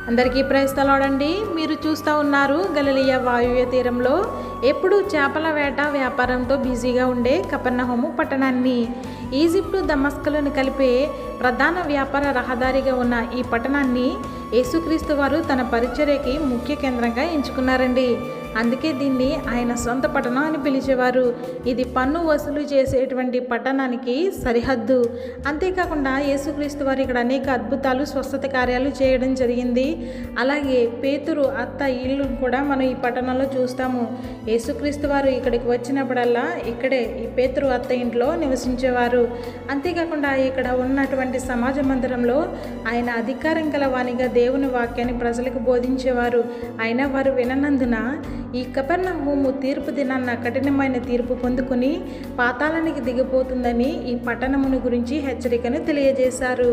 అందరికీ ప్రైస్తలాడండి. మీరు చూస్తూ ఉన్నారు గలిలయ వాయువ్య తీరంలో ఎప్పుడూ చేపల వేట వ్యాపారంతో బిజీగా ఉండే కపెర్నహూము పట్టణాన్ని. ఈజిప్టు దమస్కులను కలిపే ప్రధాన వ్యాపార రహదారిగా ఉన్న ఈ పట్టణాన్ని యేసుక్రీస్తు వారు తన పరిచర్యకి ముఖ్య కేంద్రంగా ఎంచుకున్నారండి. అందుకే దీన్ని ఆయన సొంత పట్టణం అని పిలిచేవారు. ఇది పన్ను వసూలు చేసేటువంటి పట్టణానికి సరిహద్దు. అంతేకాకుండా యేసుక్రీస్తు వారు ఇక్కడ అనేక అద్భుతాలు, స్వస్థత కార్యాలు చేయడం జరిగింది. అలాగే పేతురు అత్త ఇల్లు కూడా మనం ఈ పట్టణంలో చూస్తాము. యేసుక్రీస్తు వారు ఇక్కడికి వచ్చినప్పుడల్లా ఇక్కడే ఈ పేతురు అత్త ఇంట్లో నివసించేవారు. అంతేకాకుండా ఇక్కడ ఉన్నటువంటి సమాజ మందిరంలో ఆయన అధికారం గల వానిగా దేవుని వాక్యాన్ని ప్రజలకు బోధించేవారు. అయినా వారు విననందున ఈ కపెర్నహూము తీర్పు దినాన్న కఠినమైన తీర్పు పొందుకుని పాతాళానికి దిగిపోతుందని ఈ పట్టణమును గురించి హెచ్చరికను తెలియజేశారు.